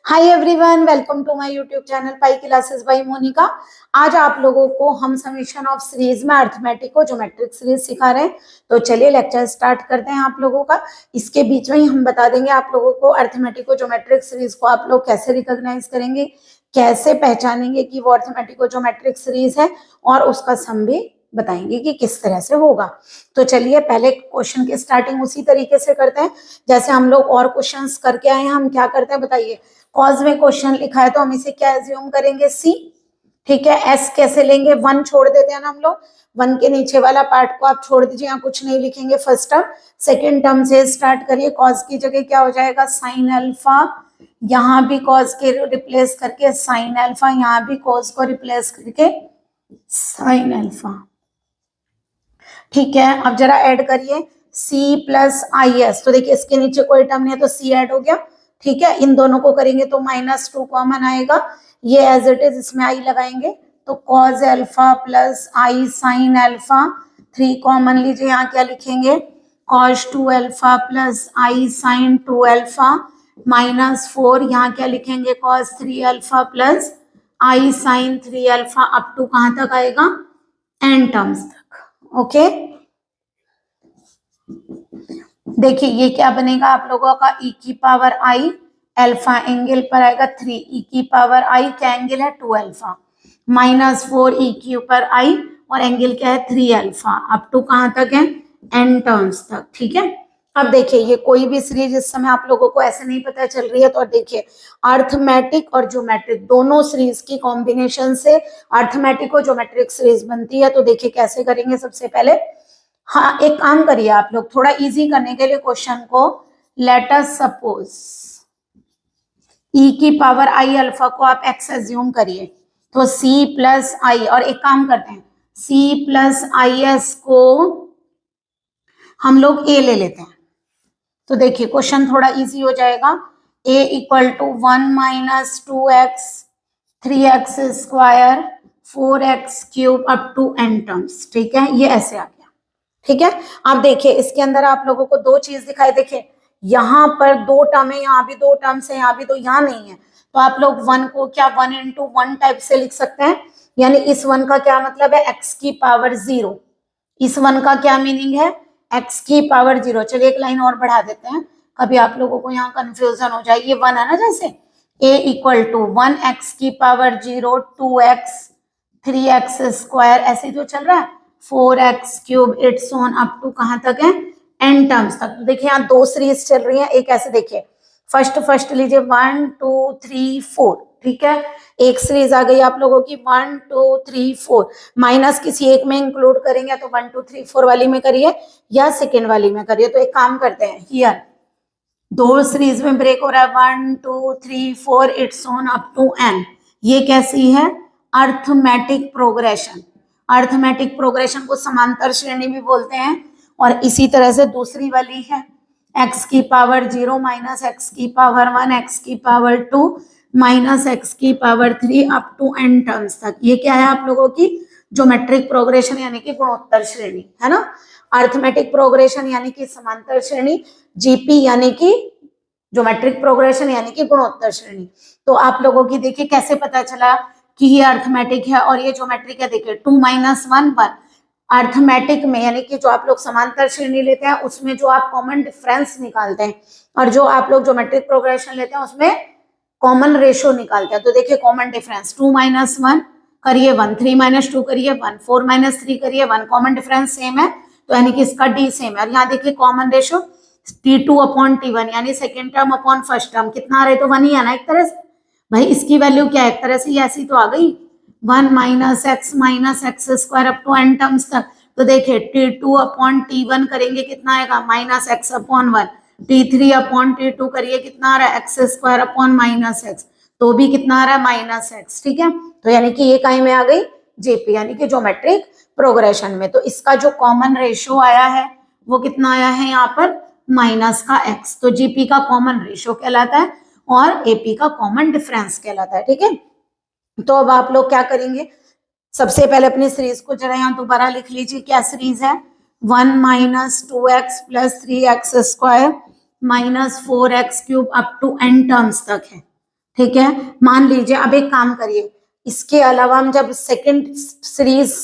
Hi everyone, welcome to my YouTube channel Pi Classes by Monika. आज आप लोगों को हम समेशन ऑफ सीरीज में अर्थमेटिक को ज्योमेट्रिक सीरीज सिखा रहे हैं। तो चलिए लेक्चर स्टार्ट करते हैं आप लोगों का। इसके बीच में ही हम बता देंगे आप लोगों को अर्थमेटिक को ज्योमेट्रिक सीरीज को आप लोग कैसे रिकॉग्नाइज करेंगे, कैसे पहचानेंगे कि वो अर्थमेटिक को ज्योमेट्रिक सीरीज है, और उसका सम भी बताएंगे कि किस तरह से होगा। तो चलिए पहले क्वेश्चन की स्टार्टिंग उसी तरीके से करते हैं जैसे हम लोग और क्वेश्चंस करके आए हैं। हम क्या करते हैं बताइए। कॉज में क्वेश्चन लिखा है तो हम इसे क्या एज्यूम करेंगे, सी। ठीक है, एस कैसे लेंगे, वन छोड़ देते हैं ना हम लोग। वन के नीचे वाला पार्ट को आप छोड़ दीजिए, यहाँ कुछ नहीं लिखेंगे फर्स्ट टर्म। सेकेंड टर्म से स्टार्ट करिए। कॉज की जगह क्या हो जाएगा, साइन अल्फा। यहाँ भी कॉज के रिप्लेस करके साइन अल्फा, यहाँ भी कॉज को रिप्लेस करके साइन अल्फा। ठीक है, अब जरा ऐड करिए सी प्लस आई एस। तो देखिए इसके नीचे कोई टर्म नहीं है तो सी ऐड हो गया। ठीक है, इन दोनों को करेंगे तो -2 कॉमन आएगा। ये एज इट इज, इसमें आई लगाएंगे तो cos alpha plus i sine alpha. 3 common लीजिए, यहाँ क्या लिखेंगे, cos 2 alpha plus i sine 2 alpha -4। यहाँ क्या लिखेंगे, cos 3 alpha plus i sine 3 alpha. Up to कहाँ तक आएगा, एन टर्म्स तक। ओके, देखिए ये क्या बनेगा आप लोगों का, ई की पावर आई अल्फा एंगल पर आएगा 3। ई की पावर आई क्या एंगल है, 2 अल्फा -4 ई की ऊपर आई, और एंगल क्या है 3 अल्फा। अप टू कहां तक है, एन टर्म्स तक। ठीक है, अब देखिए ये कोई भी सीरीज इस समय आप लोगों को ऐसे नहीं पता चल रही है तो देखिए अर्थमेटिक और ज्योमेट्रिक दोनों सीरीज की कॉम्बिनेशन से अर्थमेटिक और ज्योमेट्रिक सीरीज बनती है। तो देखिए कैसे करेंगे, सबसे पहले हाँ एक काम करिए आप लोग, थोड़ा इजी करने के लिए क्वेश्चन को, लेट अस सपोज ई की पावर आई अल्फा को आप एक्स एज्यूम करिए, तो सी प्लस आई, और एक काम करते हैं सी प्लस आई एस को हम लोग ए ले लेते हैं। तो देखिए क्वेश्चन थोड़ा इजी हो जाएगा। A equal to 1 minus 2x 3x square 4x cube up to n terms. ठीक है, ये ऐसे आ गया। ठीक है, अब देखिए इसके अंदर आप लोगों को दो चीज दिखाई, देखिए यहाँ पर 2 टर्म है, यहाँ भी 2 टर्म्स है, यहाँ भी 2, यहाँ नहीं है। तो आप लोग 1 को क्या 1 into 1 टाइप से लिख सकते हैं। यानी इस 1 का क्या मतलब है, x की पावर 0। इस 1 का क्या मीनिंग है, x की पावर 0। चलिए एक लाइन और बढ़ा देते हैं, कभी आप लोगों को यहाँ कंफ्यूजन हो जाए। ये 1 है ना, जैसे a इक्वल टू 1x की पावर 0 2x 3x स्क्वायर, ऐसे जो चल रहा है 4x cube it's on up to कहां तक है, एन टर्म्स तक। तो देखिए यहाँ 2 सीरीज चल रही है, एक ऐसे देखिए फर्स्ट लीजिए 1 2 3 4। ठीक है, एक सीरीज आ गई आप लोगों की 1 2 3 4, माइनस किसी एक में इंक्लूड करेंगे तो 1 2 3 4 वाली में करिए या सेकेंड वाली में करिए। तो एक काम करते हैं, हियर 2 सीरीज में ब्रेक हो रहा है 1 2 3 4 it's on up to n. ये कैसी है, अर्थमेटिक प्रोग्रेशन। अर्थमेटिक प्रोग्रेशन को समांतर श्रेणी भी बोलते हैं। और इसी तरह से दूसरी वाली है x की पावर 0 माइनस एक्स की पावर 1 x की पावर 2 माइनस एक्स की power 3 up to n terms तक। ये क्या है आप लोगों की, ज्योमेट्रिक प्रोग्रेशन यानी कि गुणोत्तर श्रेणी है ना। अर्थमेटिक प्रोग्रेशन यानी कि समांतर श्रेणी, जीपी यानी कि ज्योमेट्रिक प्रोग्रेशन यानी कि गुणोत्तर श्रेणी। तो आप लोगों की देखिए कैसे पता चला कि ये अर्थमेटिक है और ये ज्योमेट्रिक है। देखिए 2 माइनस 1 1। अर्थमेटिक में यानी कि जो आप लोग समांतर श्रेणी लेते हैं उसमें जो आप कॉमन डिफरेंस निकालते हैं, और जो आप लोग ज्योमेट्रिक प्रोग्रेशन लेते हैं उसमें कॉमन रेशियो निकालते हैं। तो देखिए कॉमन डिफरेंस 2 माइनस 1 करिए 1, 3 माइनस 2 करिए 1, 4 माइनस 3 करिए 1, कॉमन डिफरेंस सेम है तो यानी कि इसका डी सेम है। और यहाँ देखिए common ratio T2 upon T1 यानी second term upon first term, कितना आ रहे तो 1 ही है ना एक तरह से। भाई इसकी वैल्यू क्या है, एक तरह से ये ऐसी तो आ गई 1 minus x square up to n terms तक। तो देखिए T2 अपॉन T1 करेंगे कितना आएगा, minus x upon 1। T3 upon T2 करिए कितना आ रहा है, x square upon minus x, तो भी कितना आ रहा है माइनस एक्स। ठीक है, तो यानी कि ये कहीं में आ गई, जेपी यानी कि ज्योमेट्रिक प्रोग्रेशन में। तो इसका जो कॉमन रेशियो आया है वो कितना आया है यहाँ पर, माइनस का एक्स। तो जीपी का कॉमन रेशियो कहलाता है और एपी का कॉमन डिफरेंस कहलाता है। ठीक है, तो अब आप लोग क्या करेंगे, सबसे पहले अपनी सीरीज को जरा यहाँ दोबारा लिख लीजिए। क्या सीरीज है, 1 minus 2x plus 3x square minus 4x cube up to n terms तक है। ठीक है। मान लीजिए अब एक काम करिए, इसके अलावा हम जब सेकंड सीरीज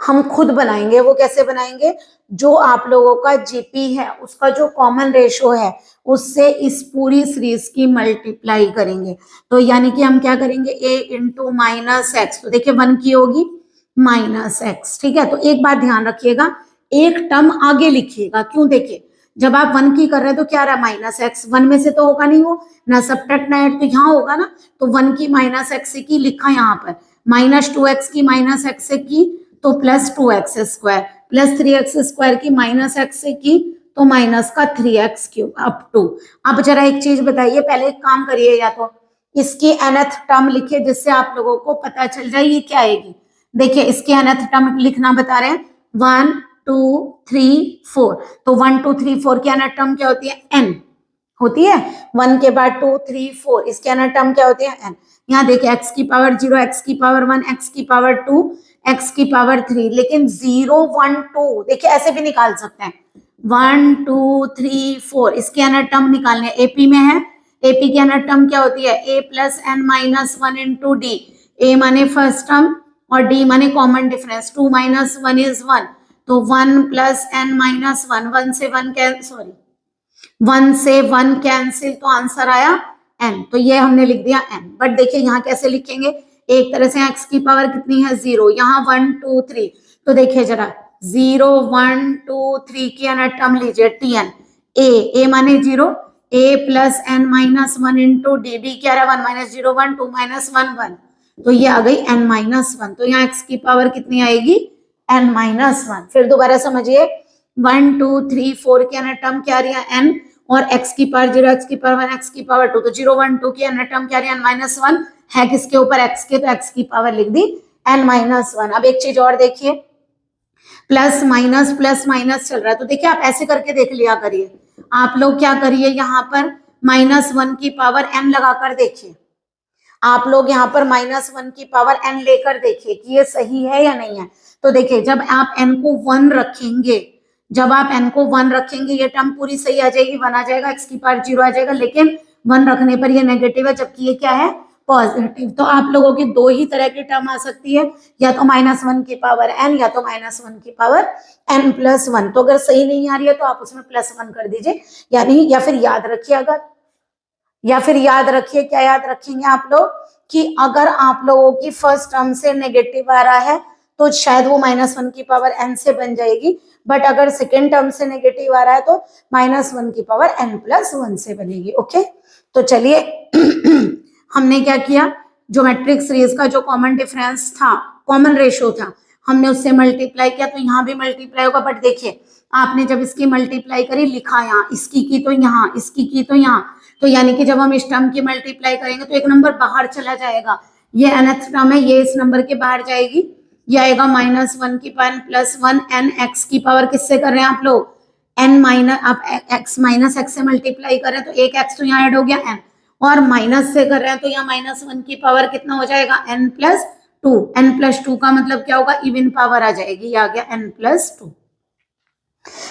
हम खुद बनाएंगे, वो कैसे बनाएंगे, जो आप लोगों का जीपी है उसका जो कॉमन रेशो है उससे इस पूरी सीरीज की मल्टीप्लाई करेंगे। तो यानी कि हम क्या करेंगे, a इंटू माइनस एक्स, तो देखिए 1 की होगी माइनस एक्स। ठीक है, तो एक बात ध्यान रखिएगा, एक टर्म आगे लिखिएगा। क्यों, देखिए जब आप 1 की कर रहे हैं तो क्या रहा, माइनस एक्स, 1 में से तो होगा नहीं, वो ना सब्ट्रैक्ट ना ऐड, तो यहाँ होगा ना, तो 1 की माइनस एक्स से की लिखा यहाँ पर, माइनस 2x की माइनस एक्स से की तो plus 2x square, plus 3x square की माइनस एक्स से की तो माइनस का 3x क्यूब अप टू। अब जरा एक चीज बताइए, पहले एक काम करिए, या तो इसकी nth टर्म लिखिए जिससे आप लोगों को पता चल जाए ये क्या आएगी। देखिए इसकी nth टर्म लिखना बता रहे हैं, 1 2 3 4, तो 1 2 3 4 की nth टर्म क्या होती है, n होती है, 1 के बाद 2 3 4, इसकी nth टर्म क्या होती है, n। यहाँ देखिए x की पावर 0, x की पावर 1, x की पावर 2, x की पावर 3, लेकिन 0 1 2 देखिए ऐसे भी निकाल सकते हैं, 1 2 3 4, इसके nth टर्म निकालने, एपी में है, एपी की nth टर्म क्या होती है, a plus n minus 1 into d, A माने फर्स्ट टर्म और डी माने कॉमन डिफरेंस, 2 माइनस 1 इज 1, तो 1 प्लस एन माइनस 1, 1 से 1 कैंसिल, तो आंसर आया n, तो ये हमने लिख दिया n। बट देखिए यहाँ कैसे लिखेंगे, एक तरह से x की पावर कितनी है 0, यहाँ 1 2 3, तो देखिए जरा 0 1 2 3 की nth टर्म लीजिए tn, a माने 0, a plus n minus 1 into d, d क्या रहा 1 माइनस 0 1 2 माइनस 1 1, तो ये आ गई n माइनस 1, तो यहाँ x की पावर कितनी आएगी n माइनस 1। फिर दोबारा समझिए, 1 2 3 4 की nth टर्म क्या रही है n, और x की पावर 0, x की पावर 1, x की पावर 2, तो 0 1 2 की nth टर्म क्या रही है n माइनस 1, है किसके ऊपर x के, तो x की पावर लिख दी n माइनस 1। अब एक चीज और देखिए, प्लस माइनस चल रहा है, तो देखिए आप ऐसे करके देख लिया करिए, आप लोग क्या करिए, यहाँ पर -1 की पावर n लगाकर देखिए, आप लोग यहाँ पर -1 की पावर n लेकर देखिए कि ये सही है या नहीं है। तो देखिए जब आप n को 1 रखेंगे, जब आप n को 1 रखेंगे ये टर्म पूरी सही आ जाएगी, 1 आ जाएगा, x की पावर 0 आ जाएगा, लेकिन 1 रखने पर ये नेगेटिव है, जबकि ये क्या है पॉजिटिव। तो आप लोगों की दो ही तरह की टर्म आ सकती है, या तो -1 की पावर n, या तो -1 की पावर n प्लस 1। तो अगर सही नहीं आ रही है तो आप उसमें +1 कर दीजिए, यानी या फिर याद रखिए, क्या याद रखेंगे आप लोग, कि अगर आप लोगों की फर्स्ट टर्म से नेगेटिव आ रहा है तो शायद वो -1 की पावर n से बन जाएगी, बट अगर सेकेंड टर्म से नेगेटिव आ रहा है तो -1 की पावर n प्लस 1 से बनेगी। ओके, तो चलिए हमने क्या किया, जो मैट्रिक सीरीज का जो कॉमन डिफरेंस था, कॉमन रेशो था, हमने उससे मल्टीप्लाई किया, तो यहाँ भी मल्टीप्लाई होगा। बट देखिए आपने जब इसकी मल्टीप्लाई करी, लिखा यहाँ, इसकी की तो यहाँ, इसकी की तो यहाँ, तो यानी कि जब हम इस टर्म की मल्टीप्लाई करेंगे तो एक नंबर बाहर चला जाएगा, ये nth टर्म है, ये इस नंबर के बाहर जाएगी, ये आएगा -1 की पावर प्लस 1 n x की पावर, किससे कर रहे हैं आप लोग, n माइनस, आप x माइनस एक्स से मल्टीप्लाई कर रहे हैं तो एक x तो यहाँ ऐड हो गया n, और माइनस से कर रहे हैं तो यहाँ -1 की पावर कितना हो जाएगा n प्लस 2, n प्लस 2 का मतलब क्या होगा, इवन पावर आ जाएगी, ये आ गया n प्लस 2।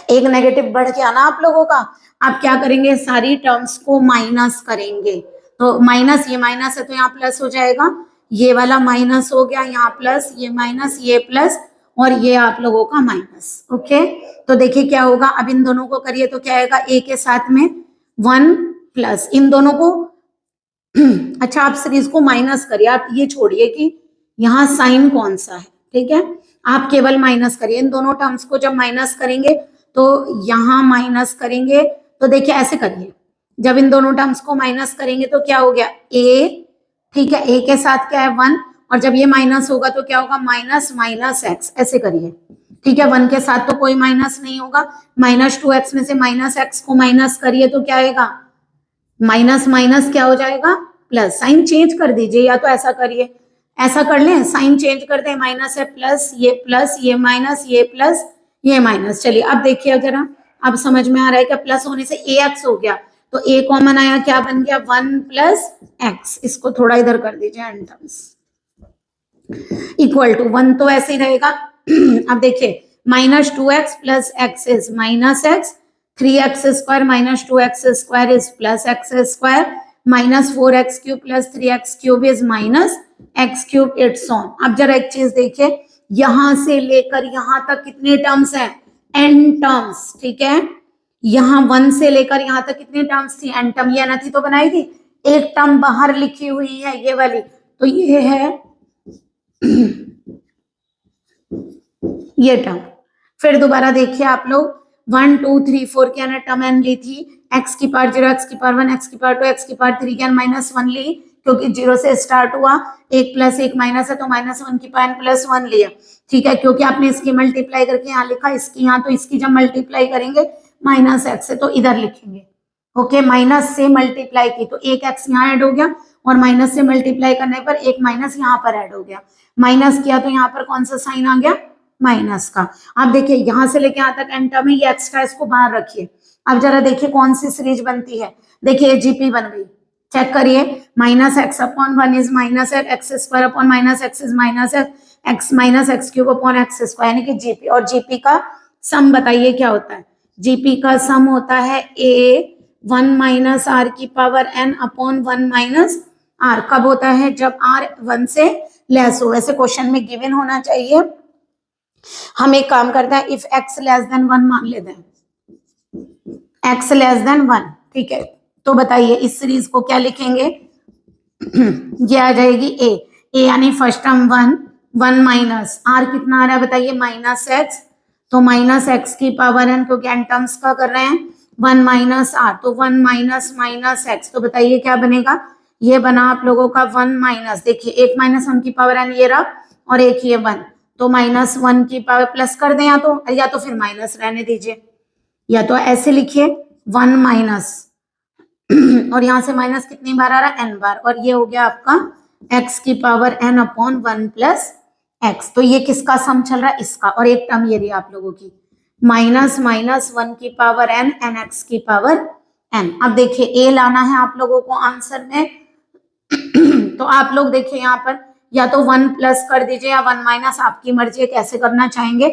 एक नेगेटिव बढ़ गया ना आप लोगों का। आप क्या करेंगे, सारी टर्म्स को माइनस करेंगे, तो माइनस, ये माइनस है तो यहाँ प्लस हो जाएगा, ये वाला माइनस हो गया, यहाँ प्लस, ये माइनस, ये प्लस, और ये आप लोगों का माइनस। ओके, तो देखिए क्या होगा, अब इन दोनों को करिए तो क्या आएगा, a के साथ में 1 प्लस इन दोनों को अच्छा आप सीरीज को माइनस करिए, आप ये छोड़िए कि यहाँ साइन कौन सा है, ठीक है, आप केवल माइनस करिए, इन दोनों टर्म्स को जब माइनस करेंगे तो यहाँ माइनस करेंगे, तो देखिए ऐसे करिए, जब इन दोनों टर्म्स को माइनस करेंगे तो क्या हो गया a, ठीक है, a के साथ क्या है 1, और जब ये माइनस होगा तो क्या होगा, माइनस माइनस x, ऐसे करिए, ठीक है, 1 के साथ तो कोई माइनस नहीं होगा, -2x में से -x को माइनस करिए तो क्या आएगा, माइनस माइनस क्या हो जाएगा प्लस, साइन चेंज कर दीजिए, या तो ऐसा करिए, ऐसा कर लें, साइन चेंज कर दें, माइनस है प्लस, ये माइनस, ये प्लस, ये माइनस। चलिए अब देखिए जरा, अब समझ में आ रहा है कि प्लस होने से ax हो गया, तो a कॉमन आया, क्या बन गया 1 प्लस x, इसको थोड़ा इधर कर दीजिए एंड टर्म्स, इक्वल टू 1 तो ऐसे ही रहेगा। अब देखिए -2x plus x is -x, 3x square -2x square is +x square, -4x³ + 3x³ is -x³, it's on. अब जरा एक चीज देखिए, यहां से लेकर यहां तक कितने टर्म्स हैं, n टर्म्स, ठीक है। यहाँ 1 से लेकर यहाँ तक कितनी टर्म्स थी, n टर्म। ये अनथी तो बनाई थी, एक टर्म बाहर लिखी हुई है ये वाली, तो ये है ये टर्म। फिर दोबारा देखिए आप लोग, 1 2 3 4 की हमने टर्म n ली थी, x की पावर 0, x की पावर 1, x की पावर 2, x की पावर 3 की -1 ली, क्योंकि 0 से स्टार्ट हुआ, 1 + 1 माइनस है तो -1 की पावर n + 1 लिया, ठीक है। क्योंकि आपने इसकी मल्टीप्लाई करके यहाँ लिखा, इसकी यहाँ, तो इसकी जब मल्टीप्लाई करेंगे -x से तो इधर लिखेंगे, ओके। माइनस से मल्टीप्लाई की तो एक x यहाँ ऐड हो गया, और माइनस से मल्टीप्लाई करने पर एक माइनस यहाँ पर ऐड हो गया, माइनस किया तो यहाँ पर कौन सा साइन आ गया, माइनस का। अब देखिए यहाँ से लेके यहाँ तक n टर्म है, ये एक्स्ट्रा इसको बाहर रखिए। अब जरा देखिए कौन सी सीरीज बनती है, देखिए जीपी बन गई, चेक करिए, -x/1 is -x² upon -x is -x -x³ upon x², यानी कि जीपी। और जीपी का सम बताइए क्या होता है, जीपी का सम होता है a1 - r की पावर n अपॉन 1 - r। कब होता है, जब r 1 से लेस हो। वैसे क्वेश्चन में गिवन होना चाहिए। हम एक काम करते हैं, इफ x <1 मान लेते हैं, x <1, ठीक है। तो बताइए इस सीरीज को क्या लिखेंगे, ये आ जाएगी a यानी फर्स्ट टर्म 1 माइनस r कितना आ रहा है बताइए, -x, तो -x की पावर n, क्योंकि n टर्म्स का कर रहे हैं, 1 - r, तो 1 - -x, तो बताइए क्या बनेगा, ये बना आप लोगों का 1 देखिए, एक -1 की पावर n ये रहा, और एक ये 1, तो -1 की पावर प्लस कर दें, या तो फिर माइनस रहने दीजिए, या तो ऐसे लिखिए 1 माइनस और यहाँ से माइनस कितनी बार आ रहा है, n बार, और ये हो गया आपका x की पावर n अपॉन 1 + x। तो ये किसका सम चल रहा है, इसका। और एक टर्म ये रही आप लोगों की -1 की पावर n x की पावर n। अब देखिए a लाना है आप लोगों को आंसर में तो आप लोग देखिए यहाँ पर या तो 1 प्लस कर दीजिए या 1 माइनस, आपकी मर्जी है कैसे करना चाहेंगे।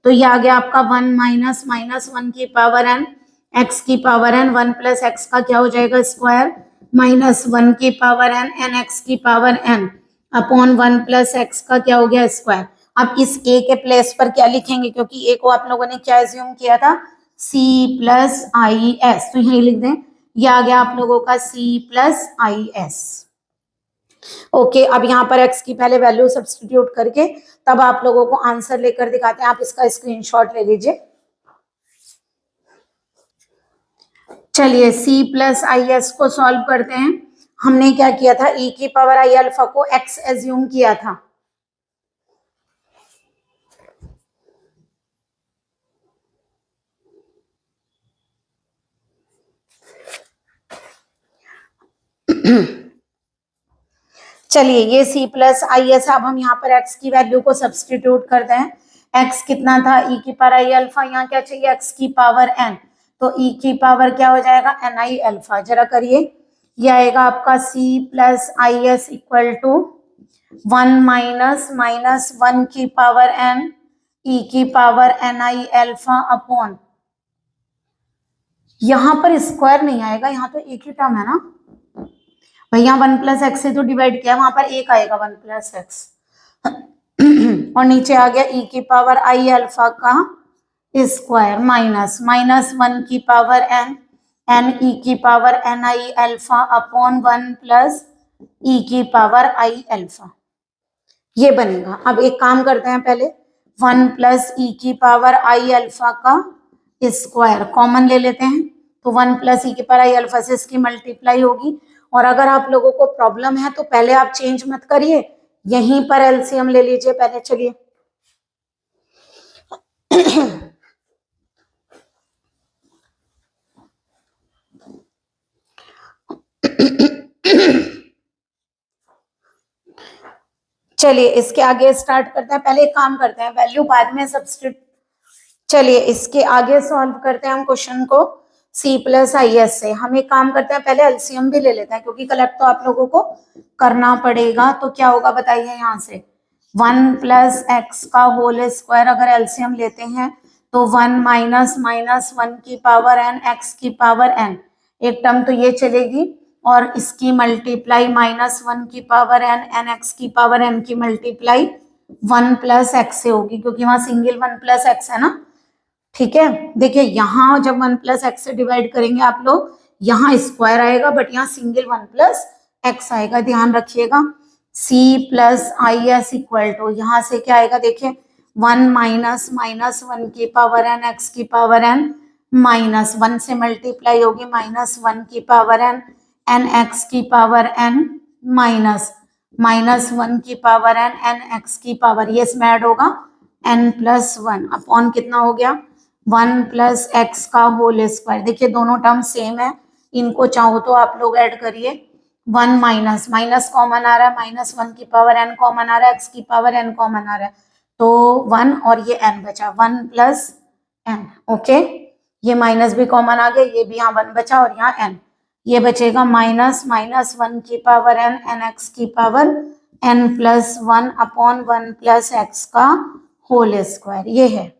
तो ये आ गया आपका 1 माइनस -1 की पावर n x की पावर n, 1 + x का क्या हो जाएगा स्क्वायर, -1 की पावर n x की पावर n अपॉन 1 + x का क्या हो गया स्क्वायर। अब इस a के प्लेस पर क्या लिखेंगे, क्योंकि a को आप लोगों ने क्या एज्यूम किया था, c + is, तो यही लिख दें, ये आ गया आप लोगों का c + is। ओके अब यहाँ पर x की पहले वैल्यू सब्स्टिट्यूट करके तब आप लोगों को आंसर लेकर दिखाते हैं। आप इसका स्क्रीनशॉट ले लीजिए। चलिए c + is को सॉल्व करते हैं। हमने क्या किया था, e की पावर i अल्फा को x एज्यूम किया था, चलिए ये c + is, अब हम यहाँ पर x की वैल्यू को सब्स्टिट्यूट करते हैं। x कितना था, e की पावर i अल्फा, यहाँ क्या चाहिए x की पावर n, तो e की पावर क्या हो जाएगा ni अल्फा। जरा करिए, ये आएगा आपका c + is इक्वल टू 1 - -1 की पावर n e की पावर ni अल्फा अपॉन, यहाँ पर स्क्वायर नहीं आएगा, यहाँ तो एक ही टर्म है ना भाई, यहाँ 1 + x से तो डिवाइड किया, वहां पर एक आएगा 1 + x और नीचे आ गया e की पावर i अल्फा का स्क्वायर माइनस -1 की पावर n e की power ni alpha upon 1 + e की पावर i अल्फा, ये बनेगा। अब एक काम करते हैं, पहले 1 + e की पावर i अल्फा का स्क्वायर कॉमन ले लेते हैं, तो 1 + e की पावर i अल्फा से इसकी मल्टीप्लाई होगी। और अगर आप लोगों को प्रॉब्लम है तो पहले आप चेंज मत करिए, यहीं पर एलसीएम ले लीजिए पहले। चलिए चलिए इसके आगे स्टार्ट करते हैं, पहले एक काम करते हैं, वैल्यू बाद में सब्स्टिट्यूट। चलिए इसके आगे सॉल्व करते हैं हम क्वेश्चन को c + is से। हम एक काम करते हैं, पहले एलसीएम भी ले लेते हैं, क्योंकि कलेक्ट तो आप लोगों को करना पड़ेगा। तो क्या होगा बताइए, यहाँ से 1 + x का होल स्क्वायर अगर एलसीएम लेते हैं तो 1 - -1 की पावर n x की पावर n, एक टर्म तो ये चलेगी, और इसकी मल्टीप्लाई -1 की पावर n, एन एक्स की पावर n की मल्टीप्लाई 1 प्लस एक्स से होगी, क्योंकि वहां सिंगल 1 प्लस एक्स है ना। ठीक है, देखिए यहाँ जब 1 प्लस एक्स से डिवाइड करेंगे आप लोग, यहाँ स्क्वायर आएगा बट यहाँ सिंगल 1 प्लस एक्स आएगा, ध्यान रखिएगा। c plus i s equal to, यहाँ से क्या आएगा देखिए 1 माइनस -1 की पावर n एक्स की पावर n माइनस 1 से मल्टीप्लाई होगी -1 की पावर n एन एक्स की पावर n माइनस -1 की पावर n एन एक्स की पावर, ये इसमें ऐड होगा n प्लस 1 अपॉन कितना हो गया 1 प्लस एक्स का होल स्क्वायर। देखिए दोनों टर्म सेम है, इनको चाहो तो आप लोग ऐड करिए। 1 माइनस माइनस कॉमन आ रहा है, -1 की पावर n कॉमन आ रहा है, x की पावर n कॉमन आ रहा है, तो 1 और ये n बचा, 1 प्लस n। ओके, ये माइनस भी कॉमन आ गया, ये भी यहाँ 1 बचा और यहाँ n, ये बचेगा -1 की पावर n एन एक्स की power n plus 1 upon 1 plus x का होल स्क्वायर, ये है।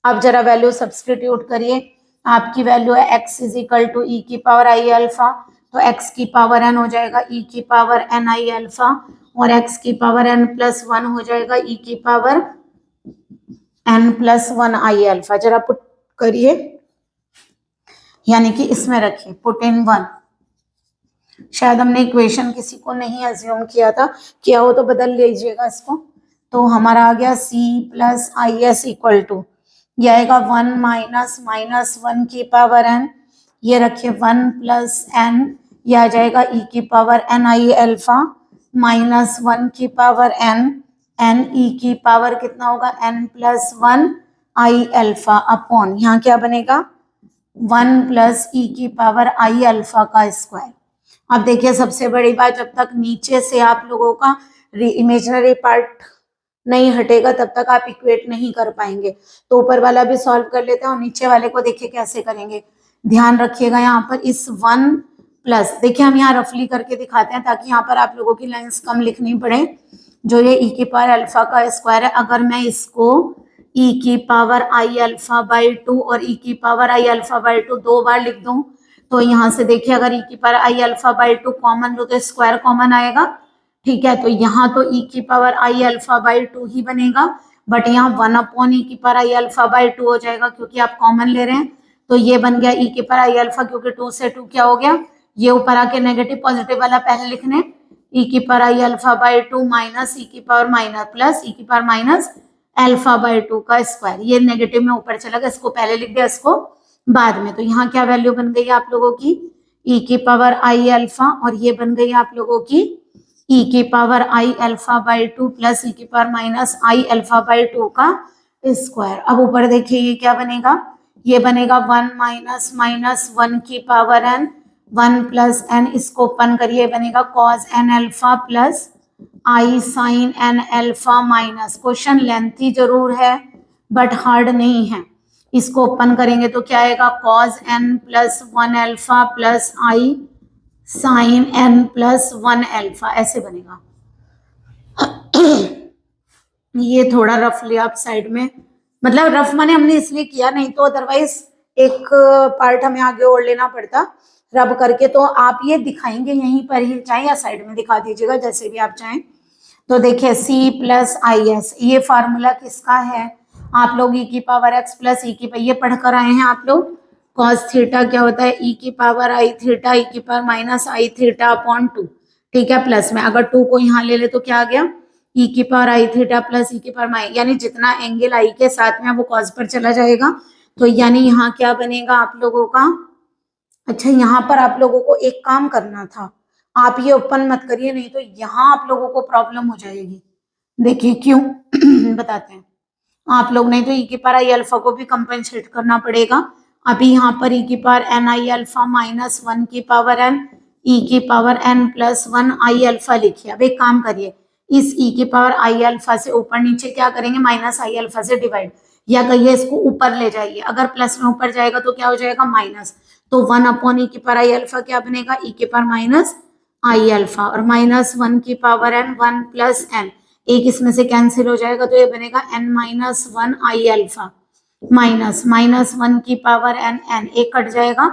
अब जरा वैल्यू सब्सटीट्यूट करिए, आपकी वैल्यू है x इज इक्वल टू ई की पावर आई अल्फा, तो x की पावर n हो जाएगा e की पावर n आई अल्फा, और x की पावर n प्लस 1 हो जाएगा e की पावर n प्लस 1 आई अल्फा। जरा पुट करिए, यानी कि इसमें रखिए पुट इन 1। शायद हमने इक्वेशन किसी को नहीं अज्यूम किया था, किया हो तो बदल लीजिएगा इसको। तो हमारा आ गया c plus i s equal to, यह आएगा 1 माइनस -1 की पावर n, ये रखिए 1 प्लस n, यह आ जाएगा e की पावर n आई अल्फा -1 की पावर n, n e की पावर कितना होगा n प्लस 1 आई अल्फा अपॉन, यहाँ क्या बनेगा 1 प्लस e की पावर आई अल्फा का स्क्वायर। अब देखिए सबसे बड़ी बात, जब तक नीचे से आप लोगों का इमेजिनरी पार्ट नहीं हटेगा तब तक आप इक्वेट नहीं कर पाएंगे। तो ऊपर वाला भी सॉल्व कर लेते हैं और नीचे वाले को देखिए कैसे करेंगे। ध्यान रखिएगा यहाँ पर इस 1 प्लस, देखिए हम यहाँ रफली करके दिखाते हैं ताकि यहाँ पर आप लोगों की लाइंस कम लिखनी पड़े। जो ये e की पावर अल्फा का स्क्वायर है, अगर मैं इसको e की पावर आई अल्फा बाई 2 और e की पावर आई अल्फा बाई 2 दो बार लिख दूं, तो यहाँ से देखिए अगर e की power i alpha by 2 common लो तो स्क्वायर कॉमन आएगा। ठीक है, तो यहाँ तो e की पावर आई अल्फा बाई 2 ही बनेगा, बट यहाँ 1 अपॉन e की पावर आई अल्फा बाई 2 हो जाएगा क्योंकि आप कॉमन ले रहे हैं। तो ये बन गया e की पावर आई अल्फा, क्योंकि 2 से 2 क्या हो गया, ये ऊपर आके नेगेटिव पॉजिटिव वाला पहले लिखने, e की power i alpha by 2 minus e की पावर माइनस प्लस e की पावर माइनस अल्फा बाई 2 का स्क्वायर, ये नेगेटिव में ऊपर चला गया, इसको पहले लिख दिया, इसको बाद में। तो यहाँ क्या वैल्यू बन गई आप लोगों की e की पावर आई अल्फा, और ये बन गई आप लोगों की e की power i alpha by 2 plus e की power minus I alpha by 2 का स्क्वायर। अब ऊपर देखिए ये क्या बनेगा, ये बनेगा 1 माइनस -1 की पावर n 1 प्लस n, इसको ओपन करिए बनेगा cos n alpha plus i sine n alpha minus, question lengthy जरूर है बट हार्ड नहीं है। इसको ओपन करेंगे तो क्या आएगा cos n plus 1 alpha plus i sine n plus 1 alpha, ऐसे बनेगा। ये थोड़ा रफली आप साइड में, मतलब रफ माने हमने इसलिए किया, नहीं तो अदरवाइज एक पार्ट हमें आगे और लेना पड़ता रब करके। तो आप ये दिखाएंगे यहीं पर ही, चाहे या साइड में दिखा दीजिएगा जैसे भी आप चाहें। तो देखिए c प्लस आई एस, ये फार्मूला किसका है, आप लोग e की पावर x प्लस e की, ये पढ़कर आए हैं आप लोग। cos थीटा क्या होता है, e की पावर आई थीटा e की power minus i theta upon 2। ठीक है, प्लस में अगर 2 को यहाँ ले ले तो क्या आ गया, e की power i theta plus e की पावर माइनस, यानी जितना एंगल आई के साथ में वो cos पर चला जाएगा। तो यानी यहाँ क्या बनेगा आप लोगों का, अच्छा यहाँ पर आप लोगों को एक काम करना था, आप ये ओपन मत करिए नहीं तो यहाँ आप लोगों को प्रॉब्लम हो जाएगी। देखिए क्यों बताते हैं, आप लोग नहीं तो e की पावर आई अल्फा को भी कंपेंसेट करना पड़ेगा। अभी यहाँ पर e की पावर n आई अल्फा माइनस 1 की पावर n e की पावर n प्लस 1 आई अल्फा लिखिए। अब एक काम करिए, इस e की पावर आई अल्फा से ऊपर नीचे क्या करेंगे, माइनस आई अल्फा से डिवाइड, या कहिए इसको ऊपर ले जाइए, अगर प्लस में ऊपर जाएगा तो क्या हो जाएगा माइनस, तो 1 अपॉन e की पावर आई अल्फा क्या बनेगा, e की पावर माइनस आई अल्फा, और माइनस 1 की पावर n 1 प्लस n, एक इसमें से कैंसिल हो जाएगा तो ये बनेगा n माइनस 1 आई अल्फा माइनस -1 की पावर n, एक कट जाएगा,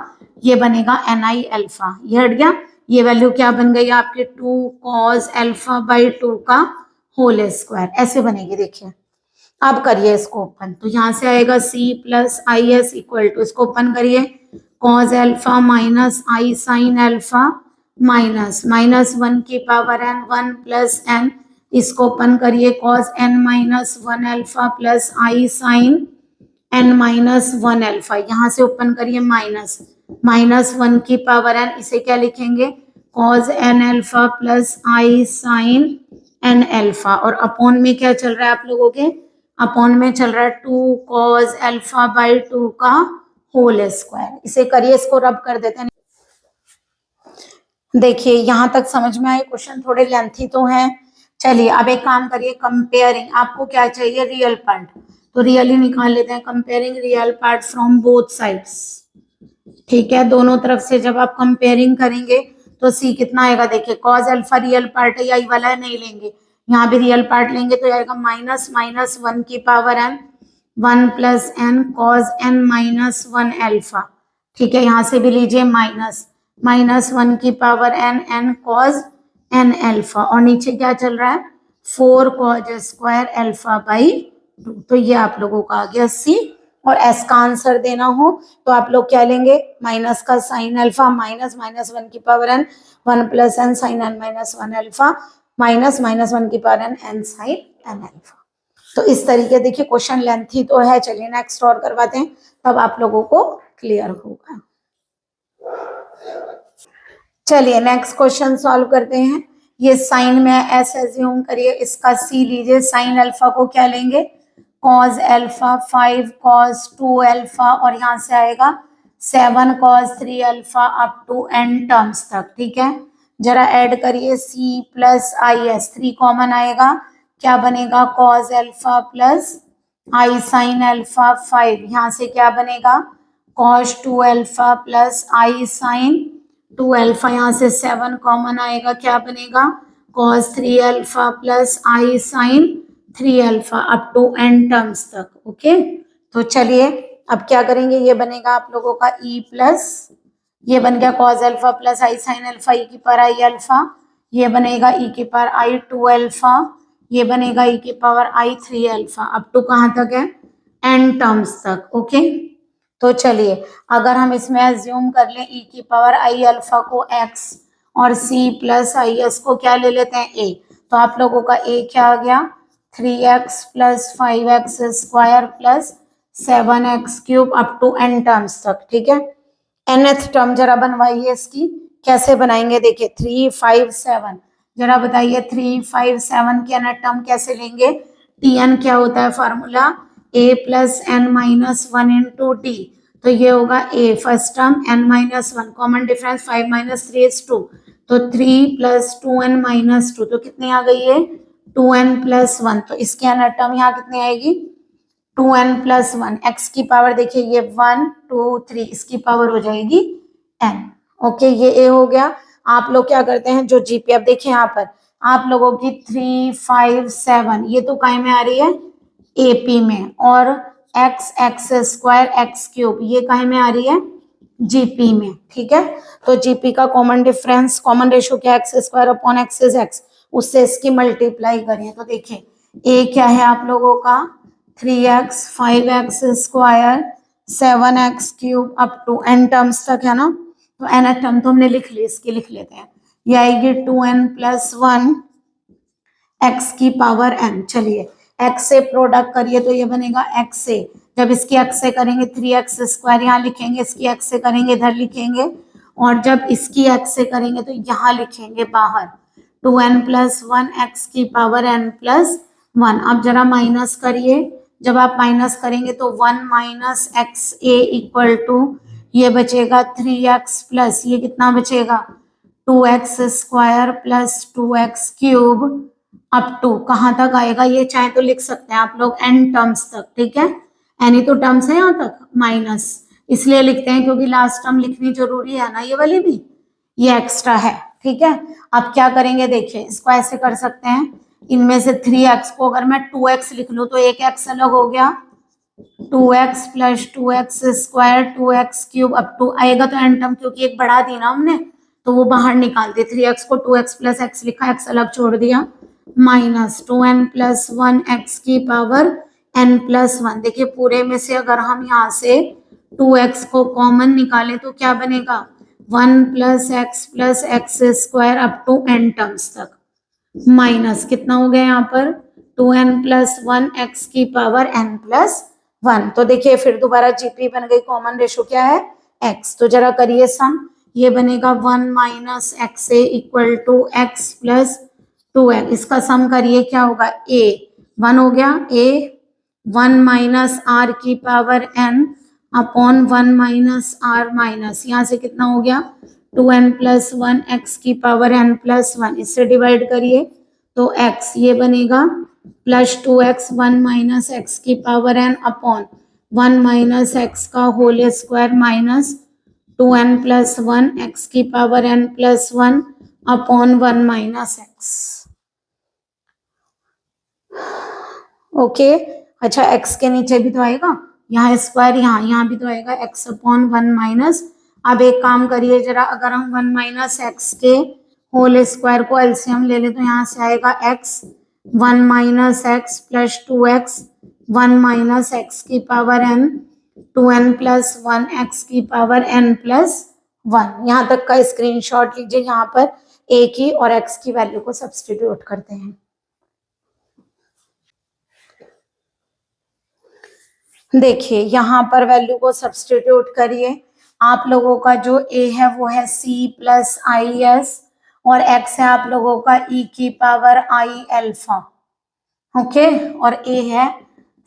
ये बनेगा n आई अल्फा, ये हट गया, ये वैल्यू क्या बन गई आपके 2 cos अल्फा बाई 2 का होल स्क्वायर, ऐसे बनेगी। देखिए अब करिए इसको ओपन, तो यहाँ से आएगा c plus i s equal to, इसको ओपन करिए, cos alpha minus i sine alpha minus minus 1 की पावर n 1 प्लस n, इसको ओपन करिए, cos n minus 1 alpha plus i sine n minus 1 alpha, यहाँ से ओपन करिए minus minus 1 की power n, इसे क्या लिखेंगे, cos n alpha plus i sine n alpha, और अपॉन में क्या चल रहा है आप लोगों के, अपॉन में चल रहा है 2 cos अल्फा बाई 2 का होल स्क्वायर। इसे करिए, इसको रब कर देते हैं। देखिए यहां तक समझ में आए, क्वेश्चन थोड़े लेंथी तो हैं। चलिए अब एक काम करिए, कंपेयरिंग, आपको क्या चाहिए, रियल पार्ट, तो रियल ही निकाल लेते हैं, comparing real part from both sides. ठीक है, दोनों तरफ से जब आप कंपेयरिंग करेंगे तो सी कितना आएगा, देखिए cos अल्फा रियल पार्ट है, यही वाला है, नहीं लेंगे, यहाँ भी रियल पार्ट लेंगे तो आएगा माइनस माइनस 1 की power n 1 plus n cos n minus 1 alpha. ठीक है, यहाँ से भी लीजिए माइनस माइनस 1 की power n n cos n alpha, और नीचे क्या चल रहा है, 4 cos स्क्वायर अल्फा बाई 2। तो ये आप लोगों का आ गया सी। और एस का आंसर देना हो तो आप लोग क्या लेंगे, माइनस का साइन अल्फा माइनस माइनस 1 की power n 1 plus n sine n minus 1 alpha minus minus 1 की power n n sine n alpha. तो इस तरीके, देखिए क्वेश्चन लेंथी तो है, चलिए नेक्स्ट और करवाते हैं, तब आप लोगों को क्लियर होगा। चलिए नेक्स्ट क्वेश्चन सॉल्व करते हैं। ये साइन में एस एज्यूम करिए, इसका सी लीजिए, साइन अल्फा को क्या लेंगे, cos अल्फा 5 cos 2 अल्फा, और यहाँ से आएगा 7 cos 3 alpha up to n terms तक। ठीक है, जरा ऐड करिए, c plus i s, 3 common आएगा, क्या बनेगा, cos alpha plus i sine alpha 5, यहाँ से क्या बनेगा, cos 2 alpha plus i sine 2 alpha, यहाँ से 7 कॉमन आएगा, क्या बनेगा, cos 3 alpha plus i sine 3 alpha up to n terms तक। ओके, तो चलिए अब क्या करेंगे, ये बनेगा आप लोगों का e प्लस, ये बन गया cos alpha plus i sine alpha e की पावर आई अल्फा, ये बनेगा e की पावर आई 2 अल्फा, ये बनेगा e की power i 3 alpha, up to कहाँ तक है, n टर्म्स तक। ओके, तो चलिए अगर हम इसमें एज्यूम कर लें e की पावर आई अल्फा को x और c प्लस आई एस को क्या ले लेते हैं a, तो आप लोगों का a क्या आ गया, 3x plus 5x square plus 7x cube up to n terms तक। ठीक है, nth टर्म जरा बनवाइए इसकी, कैसे बनाएंगे, देखिए 3 5 7, जरा बताइए 3 5 7 की nth टर्म कैसे लेंगे, tn क्या होता है formula, a plus n minus 1 into D, तो ये होगा a first term, n minus 1 common difference 5 minus 3 is 2, तो 3 प्लस 2n माइनस 2, तो कितनी आ गई है 2n प्लस 1, तो इसकी nth टर्म यहाँ कितनी आएगी 2n प्लस 1, x की पावर देखिए ये 1 2 3, इसकी पावर हो जाएगी n। ओके, ये a हो गया। आप लोग क्या करते हैं, जो जीपी, अब देखिए यहाँ पर आप लोगों की 3 5 7 ये तो काय में आ रही है एपी में, और x x square x cube ये काहे में आ रही है, जीपी में। ठीक है, तो जीपी का कॉमन डिफरेंस, कॉमन रेशियो क्या, x square upon x is x, उससे इसकी मल्टीप्लाई करिए, तो देखिए ए क्या है आप लोगों का 3x 5x square 7x cube up to n terms तक है ना, तो n टर्म तो हमने लिख ली, इसकी लिख लेते हैं, ये आएगी 2n प्लस 1 x की पावर n। चलिए x से प्रोडक्ट करिए तो ये बनेगा x से, जब इसकी x से करेंगे 3x स्क्वायर यहाँ लिखेंगे, इसकी x से करेंगे इधर लिखेंगे, और जब इसकी x से करेंगे तो यहाँ लिखेंगे बाहर 2n प्लस 1 x की पावर n प्लस 1। अब जरा माइनस करिए, जब आप माइनस करेंगे तो 1 minus x a equal to ये बचेगा 3x प्लस ये कितना बचेगा 2x square plus 2x cube up to कहाँ तक आएगा, ये चाहे तो लिख सकते हैं आप लोग n टर्म्स तक। ठीक है, एनी तो टर्म्स है यहाँ तक, माइनस इसलिए लिखते हैं क्योंकि लास्ट टर्म लिखनी जरूरी है ना, ये वाली भी ये एक्स्ट्रा है। ठीक है, अब क्या करेंगे, देखिए इसको ऐसे कर सकते हैं, इनमें से 3x को अगर मैं 2x लिख लूँ तो एक x अलग हो गया, 2x प्लस 2x square 2x cube up to आएगा तो n टर्म, क्योंकि एक बढ़ा दी ना हमने तो वो बाहर निकाल दे। 3x को 2x प्लस एक्स लिखा, x अलग छोड़ दिया, माइनस 2n प्लस 1 एक्स की पावर n प्लस 1। देखिए पूरे में से अगर हम यहाँ से 2x को कॉमन निकालें तो क्या बनेगा, 1 plus x square up to n terms तक, माइनस कितना हो गया यहाँ पर 2n प्लस 1 एक्स की पावर n प्लस 1। तो देखिए फिर दोबारा जीपी बन गई, कॉमन रेशो क्या है x। तो जरा करिए सम, ये बनेगा 1 minus x a equal to x plus 2x। इसका सम करिए क्या होगा, a 1 हो गया, a 1 माइनस आर की power n upon 1 minus r minus, यहाँ से कितना हो गया 2n प्लस 1 एक्स की पावर n प्लस 1। इससे डिवाइड करिए तो x ये बनेगा प्लस 2x 1 माइनस एक्स की power n upon 1 minus x का whole square minus 2n plus 1 x की power n plus 1 upon 1 minus x. Okay, अच्छा x के नीचे भी तो आएगा, यहाँ स्क्वायर यहाँ भी तो आएगा x अपॉन 1 माइनस। अब एक काम करिए जरा, अगर हम 1 माइनस एक्स के होल स्क्वायर को एलसीएम ले ले तो यहाँ से आएगा x 1 minus x plus 2x 1 minus x की power n 2n plus 1 x की पावर n प्लस 1। यहाँ तक का स्क्रीनशॉट लीजिए, यहाँ पर a की और x की वैल्यू को सब्स्टिट्यूट करते हैं। देखिए यहाँ पर वैल्यू को सब्स्टिट्यूट करिए, आप लोगों का जो a है वो है c प्लस आई एस और x है आप लोगों का e की पावर आई अल्फा। ओके, और a है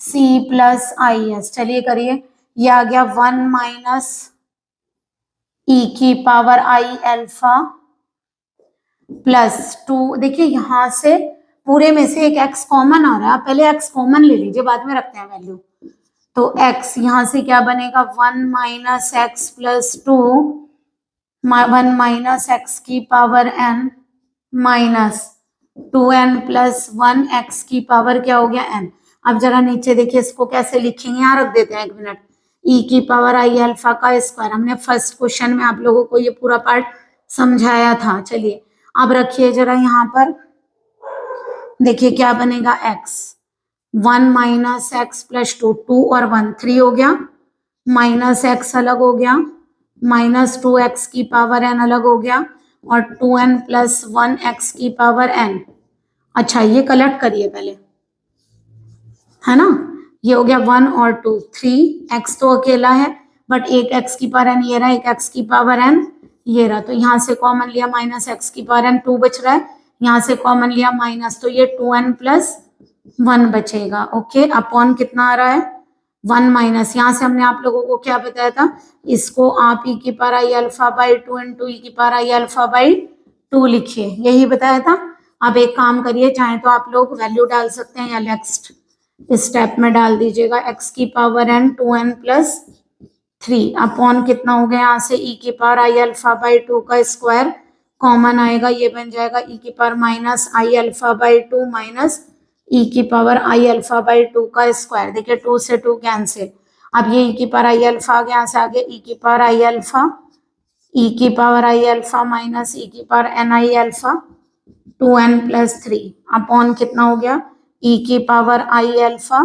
c प्लस आई एस। चलिए करिए, ये आ गया 1 माइनस e की पावर आई अल्फा प्लस 2। देखिए यहाँ से पूरे में से एक x कॉमन आ रहा है, पहले x कॉमन ले लीजिए बाद में रखते हैं वैल्यू। तो x यहाँ से क्या बनेगा 1 minus x plus 2 1 minus x की power n minus 2n plus 1 x की पावर क्या हो गया n। अब जरा नीचे देखिए इसको कैसे लिखेंगे, यहाँ रख देते हैं 1 मिनट। e की पावर आई अल्फा का स्क्वायर, हमने फर्स्ट क्वेश्चन में आप लोगों को ये पूरा पार्ट समझाया था। चलिए अब रखिए जरा यहाँ पर, देखिए क्या बनेगा x 1 माइनस एक्स प्लस 2 2 और 1 3 हो गया, माइनस एक्स अलग हो गया, माइनस 2 एक्स की पावर n अलग हो गया और 2n प्लस 1 एक्स की पावर n। अच्छा ये कलेक्ट करिए पहले, है ना, ये हो गया 1 और 2 3 एक्स तो अकेला है बट एक एक्स की पावर n ये रहा, एक एक्स की पावर n ये रहा, तो यहाँ से कॉमन लिया माइनस एक्स की पावर n 2 बच रहा है, यहाँ से कॉमन लिया माइनस, तो ये 2n प्लस 1 बचेगा। ओके, अपॉन कितना आ रहा है 1 माइनस, यहाँ से हमने आप लोगों को क्या बताया था, इसको आप e की power i alpha by 2 into e की पावर आई अल्फा बाई 2 लिखिए, यही बताया था। अब एक काम करिए, चाहे तो आप लोग वैल्यू डाल सकते हैं या नेक्स्ट स्टेप में डाल दीजिएगा, x की power n 2n plus 3 upon कितना हो गया, यहाँ से e की पावर आई अल्फा बाई 2 का स्क्वायर कॉमन आएगा, ये बन जाएगा e की power minus I alpha by 2 minus e की पावर आई अल्फा बाई 2 का स्क्वायर। देखिए 2 से 2 कैंसिल, अब ये e की पावर आई अल्फा आ गया, यहाँ से आगे e की पावर आई अल्फा, e की power i alpha minus e की power n i alpha 2n plus 3 upon कितना हो गया e की पावर आई अल्फा,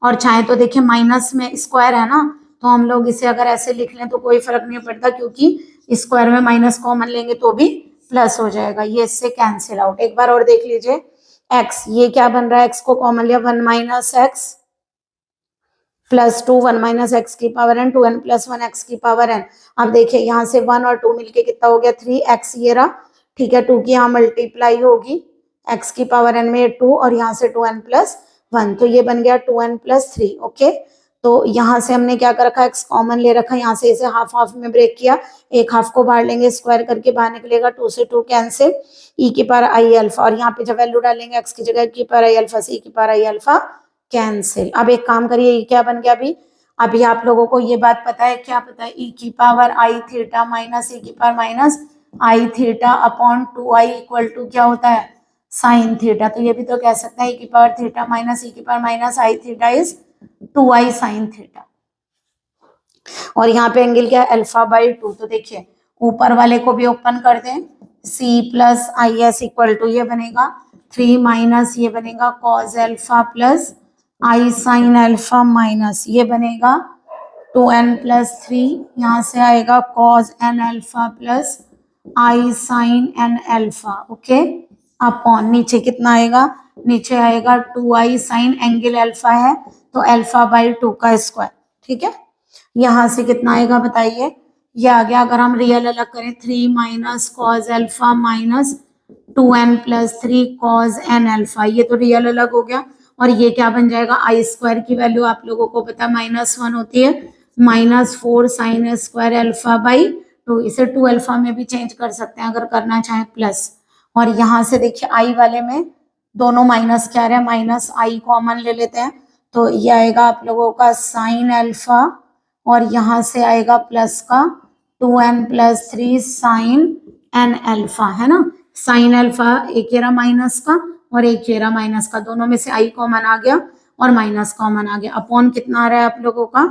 और चाहे तो देखिए माइनस में स्क्वायर है ना, तो हम लोग इसे अगर ऐसे लिख लें तो कोई फर्क नहीं पड़ता, क्योंकि स्क्वायर में माइनस कॉमन लेंगे तो भी प्लस हो जाएगा, ये इससे कैंसिल आउट। एक बार और देख लीजिए, x ये क्या बन रहा है, x को कॉमन लिया 1 minus x plus 2 1 minus x की power n 2n plus 1 x की पावर n। अब देखिए यहाँ से 1 और 2 मिलके कितना हो गया 3x ये रहा, ठीक है, 2 की यहाँ मल्टीप्लाई होगी x की पावर n में 2 और यहाँ से 2n प्लस 1, तो ये बन गया 2n प्लस 3। ओके, तो यहाँ से हमने क्या कर रखा है, x कॉमन ले रखा है, यहाँ से इसे हाफ हाफ में ब्रेक किया, एक हाफ को बाहर लेंगे स्क्वायर करके बाहर निकलेगा, 2 से 2 कैंसिल, e की पावर आई अल्फा, और यहाँ पे जब वैल्यू डालेंगे x की जगह की पावर आई अल्फा से e की पावर आई अल्फा कैंसिल। अब एक काम करिए, ये क्या बन गया, अभी आप लोगों को ये बात पता है, क्या पता है, e की power i theta minus e की power minus i theta upon 2i equal to क्या होता है साइन थीटा। तो ये भी तो कह सकते हैं e की पावर थीटा माइनस e की power minus i theta is 2i sine theta, और यहाँ पे एंगल क्या है अल्फा बाई 2। तो देखिए ऊपर वाले को भी ओपन कर दें, c plus i s equal to ये बनेगा 3 माइनस ये बनेगा cos alpha plus i sine alpha minus ये बनेगा 2n प्लस 3, यहाँ से आएगा cos n alpha plus i sine n alpha, okay, upon नीचे कितना आएगा, नीचे आएगा 2i साइन एंगल एल्फा है तो एल्फा बाई 2 का स्क्वायर, ठीक है। यहाँ से कितना आएगा बताइए, ये आ गया, अगर हम रियल अलग करें 3 minus cos alpha minus 2n plus 3 cos n alpha, ये तो रियल अलग हो गया। और ये क्या बन जाएगा, आई स्क्वायर की वैल्यू आप लोगों को पता है -1 होती है, -4 साइन स्क्वायर एल्फा बाई 2, इसे 2 अल्फा में भी चेंज कर सकते हैं अगर करना चाहें प्लस। और यहाँ से देखिए आई वाले में दोनों माइनस क्या रहे, माइनस आई कॉमन ले लेते हैं तो ये आएगा आप लोगों का साइन एल्फा और यहाँ से आएगा प्लस का 2n plus 3 sine n alpha, है ना। साइन एल्फा एक ये रहा माइनस का और एक ये रहा माइनस का, दोनों में से आई कॉमन आ गया और माइनस कॉमन आ गया, अपॉन कितना आ रहा है आप लोगों का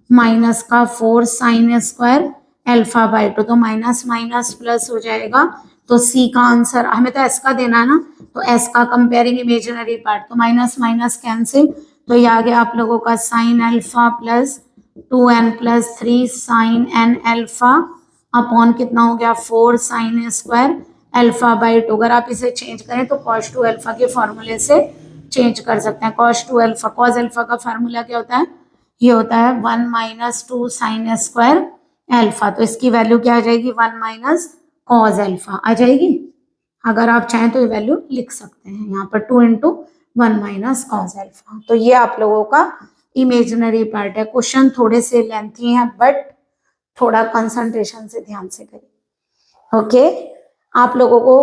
माइनस का 4 साइन स्क्वायर एल्फा बाई 2, तो माइनस माइनस प्लस हो जाएगा। तो सी का आंसर, हमें तो एस का देना है ना, तो एस का कंपेयरिंग इमेजिनरी पार्ट, तो माइनस माइनस कैंसिल, तो ये आ गया आप लोगों का sine alpha plus 2n plus 3 sine n alpha upon कितना हो गया 4 साइन स्क्वायर एल्फा बाई 2। अगर आप इसे चेंज करें तो cos 2 अल्फा के फॉर्मूले से चेंज कर सकते हैं। cos 2 अल्फा, cos अल्फा का फार्मूला क्या होता है, ये होता है 1 माइनस 2 साइन स्क्वायर एल्फा, तो इसकी वैल्यू क्या आ जाएगी 1 माइनस कॉज एल्फा आ जाएगी। अगर आप चाहें तो ये वैल्यू लिख सकते हैं यहाँ पर 2 इंटू 1 माइनस कॉज एल्फा। तो ये आप लोगों का इमेजिनरी पार्ट है। क्वेश्चन थोड़े से लेंथी हैं बट थोड़ा कंसंट्रेशन से ध्यान से करिए, ओके। आप लोगों को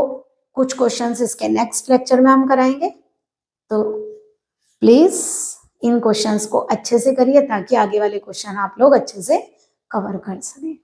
कुछ क्वेश्चंस इसके नेक्स्ट लेक्चर में हम कराएंगे, तो प्लीज इन क्वेश्चंस को अच्छे से करिए ताकि आगे वाले क्वेश्चन आप लोग अच्छे से कवर कर सकें।